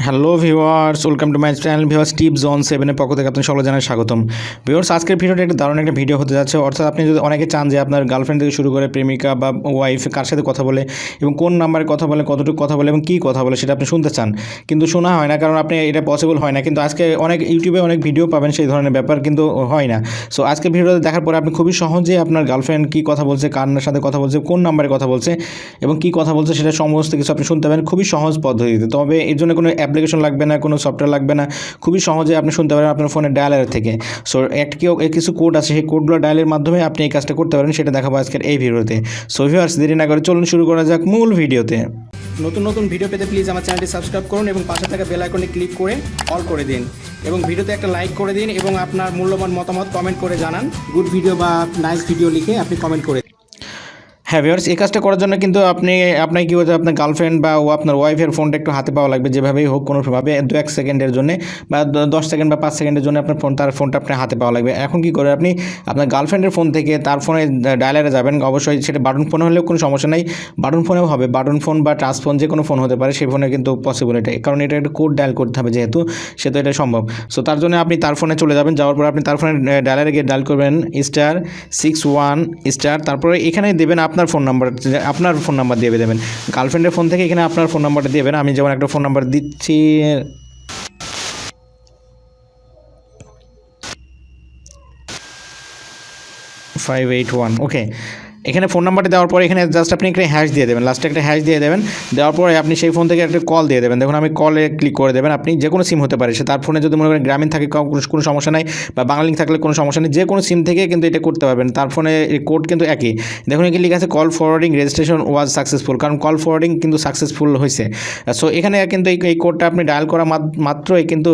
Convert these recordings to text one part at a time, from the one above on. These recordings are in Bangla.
Hello viewers, welcome to my channel viewers tips on 7 পক্ষ থেকে আপনাদের সকলে জানাই স্বাগতম। ভিউয়ার্স, আজকের ভিডিওটা একটা দারুণ একটা ভিডিও হতে যাচ্ছে। অর্থাৎ আপনি যদি অনেকে চান যে আপনার গার্লফ্রেন্ড থেকে শুরু করে প্রেমিকা বা ওয়াইফ কার সাথে কথা বলে এবং কোন নাম্বারে কথা বলে, কতটুকু কথা বলে এবং কী কথা বলে সেটা আপনি শুনতে চান, কিন্তু শোনা হয় না, কারণ আপনি এটা পসিবল হয় না। কিন্তু আজকে অনেক ইউটিউবে অনেক ভিডিও পাবেন সেই ধরনের ব্যাপার, কিন্তু হয় না। সো আজকে ভিডিওটা দেখার পরে আপনি খুবই সহজে আপনার গার্লফ্রেন্ড কী কথা বলছে, কার সাথে কথা বলছে, কোন নাম্বারে কথা বলছে এবং কী কথা বলছে সেটা সমস্ত কিছু আপনি শুনতে পাবেন খুবই সহজ পদ্ধতিতে। তবে এর জন্য কোনো অ্যাপ্লিকেশন লাগবে না, কোনো সফটওয়্যার লাগবে না, খুবই সহজে আপনি শুনতে পারেন আপনার ফোনের ডায়ালার থেকে। সো কিছু কোড আছে, সেই কোডগুলো ডায়ালের মাধ্যমে আপনি এই কাজটা করতে পারেন, সেটা দেখাবো আজকের এই ভিডিওতে। সো ভিউয়ার্স, দেরি না করে চলুন শুরু করা যাক মূল ভিডিওতে। নতুন নতুন ভিডিও পেতে প্লিজ আমার চ্যানেলটি সাবস্ক্রাইব করুন এবং পাশে থাকা বেল আইকনে ক্লিক করে অল করে দিন এবং ভিডিওতে একটা লাইক করে দিন এবং আপনার মূল্যবান মতামত কমেন্ট করে জানান। গুড ভিডিও বা নাইস ভিডিও লিখে আপনি কমেন্ট করে। হ্যাঁ ভিউয়ার্স, এই কাজটা করার জন্য কিন্তু আপনাকে কী বলতে, আপনার গার্লফ্রেন্ড বা আপনার ওয়াইফের ফোনটা একটু হাতে পাওয়া লাগবে, যেভাবেই হোক কোনোভাবে 2-1 সেকেন্ডের জন্য বা 10 সেকেন্ড বা 5 সেকেন্ডের জন্য আপনার তার ফোনটা আপনার হাতে পাওয়া লাগবে। এখন কী করে আপনি আপনার গার্লফ্রেন্ডের ফোন থেকে তার ফোনে ডায়ালারে যাবেন। অবশ্যই সেটা বাটন ফোনে হলেও কোনো সমস্যা নেই, বাটন ফোনেও হবে, বাটন ফোন বা টাচ ফোন যে কোনো ফোন হতে পারে, সেই ফোনে কিন্তু পসিবল এটা, কারণ এটা একটা কোড ডায়াল করতে হবে যেহেতু, সেহেতু এটা সম্ভব। সো তার জন্য আপনি তার ফোনে চলে যাবেন, যাওয়ার পর আপনি তার ফোনে ডায়ালারে গিয়ে ডায়াল করবেন *61*, তারপরে এখানে দেবেন আপনার ফোন নাম্বার, আপনার ফোন নাম্বার দিয়ে দেবেন গার্লফ্রেন্ডের ফোন থেকে। এখানে আপনার ফোন নাম্বারটা দেবেন। আমি যেমন একটা ফোন নাম্বার দিচ্ছি, 581। ওকে, এখানে ফোন নাম্বারটা দেওয়ার পরে এখানে জাস্ট আপনি একটা হ্যাশ দিয়ে দেবেন, লাস্টে একটা হ্যাশ দিয়ে দেবেন। দেওয়ার পরে আপনি সেই ফোন থেকে একটা কল দিয়ে দেবেন। দেখুন আমি কলে ক্লিক করে দেবেন। আপনি যে কোনো সিম হতে পারে, সে তার ফোনে যদি মনে করেন গ্রামীণ থাকে কোনো সমস্যা নাই, বা বাংলালিংক থাকলে কোনো সমস্যা নেই, যে কোনো সিম থেকে কিন্তু এটা করতে পারবেন। তার ফোনে কোড কিন্তু একই। দেখুন এখানে লিখে আছে call forwarding registration was successful, কারণ কল ফরওয়ার্ডিং কিন্তু সাকসেসফুল হয়েছে। সো এখানে কিন্তু এই কোডটা আপনি ডায়াল করা মাত্রই কিন্তু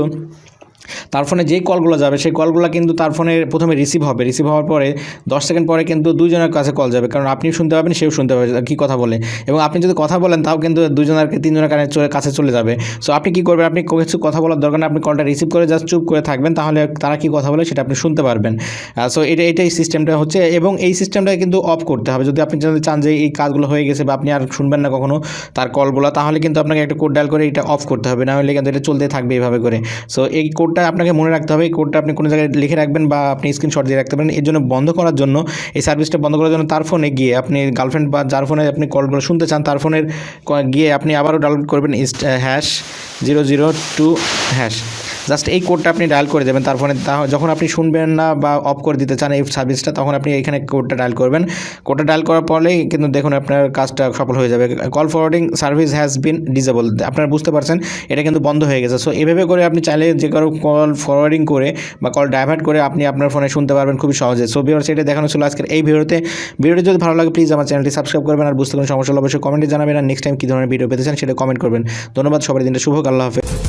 তার ফোনে যেই কলগুলো যাবে সেই কলগুলো কিন্তু তার ফোনে প্রথমে রিসিভ হবে। রিসিভ হওয়ার পরে 10 সেকেন্ড পরে কিন্তু দুজনের কাছে কল যাবে, কারণ আপনি শুনতে পাবেন, সেও শুনতে পাবে কী কথা বলে, এবং আপনি যদি কথা বলেন তাও কিন্তু তিনজনের কাছে চলে যাবে। সো আপনি কী করবেন, আপনি কিছু কথা বলার দরকার না, আপনি কলটা রিসিভ করে জাস্ট চুপ করে থাকবেন, তাহলে তারা কী কথা বলে সেটা আপনি শুনতে পারবেন। সো এটাই সিস্টেমটা হচ্ছে, এবং এই সিস্টেমটা কিন্তু অফ করতে হবে। যদি আপনি চান যে এই কাজগুলো হয়ে গেছে বা আপনি আর শুনবেন না কখনো তার কলগুলো, তাহলে কিন্তু আপনাকে একটা কোড ডায়াল করে এটা অফ করতে হবে, না হলে কিন্তু এটা চলতে থাকবে এইভাবে করে। সো এই কোডটা আপনাকে মনে রাখতে হবে, এই কোডটা আপনি কোনো জায়গায় লিখে রাখবেন বা আপনি স্ক্রিনশট দিয়ে রাখতে পারেন। এর জন্য বন্ধ করার জন্য, এই সার্ভিসটা বন্ধ করার জন্য তার ফোনে গিয়ে আপনি গার্লফ্রেন্ড বা যার ফোনে আপনি কলগুলো শুনতে চান তার ফোনের গিয়ে আপনি আবারও ডাউনলোড করবেন #002#। জাস্ট এই কোডটা আপনি ডায়াল করে দেবেন তার ফোনে। যখন আপনি শুনবেন না বা অফ করে দিতে চান এই সার্ভিসটা, তখন আপনি এখানে কোডটা ডায়াল করবেন। কোডটা ডায়াল করার পরেই কিন্তু দেখুন আপনার কাজটা সফল হয়ে যাবে। Call forwarding service has been disable, আপনারা বুঝতে পারছেন এটা কিন্তু বন্ধ হয়ে গেছে। সো এভাবে করে আপনি চাইলে যে কারো কল ফরওয়ার্ডিং করে বা কল ডাইভার্ট করে আপনি আপনার ফোনে শুনতে পারবেন খুবই সহজে। সো ভিউয়ার্স, এটা দেখানো ছিল আজকের এই ভিডিওতে। ভিডিওটি যদি ভালো লাগে প্লিজ আমার চ্যানেলটি সাবস্ক্রাইব করবেন, আর বুঝতে কোনো সমস্যা হলে অবশ্যই কমেন্টে জানাবেন, আর নেক্সট টাইম কী ধরনের ভিডিও পেতে চান সেটা কমেন্ট করবেন। ধন্যবাদ, সবার দিনটা শুভ হোক, আল্লাহ হাফেজ।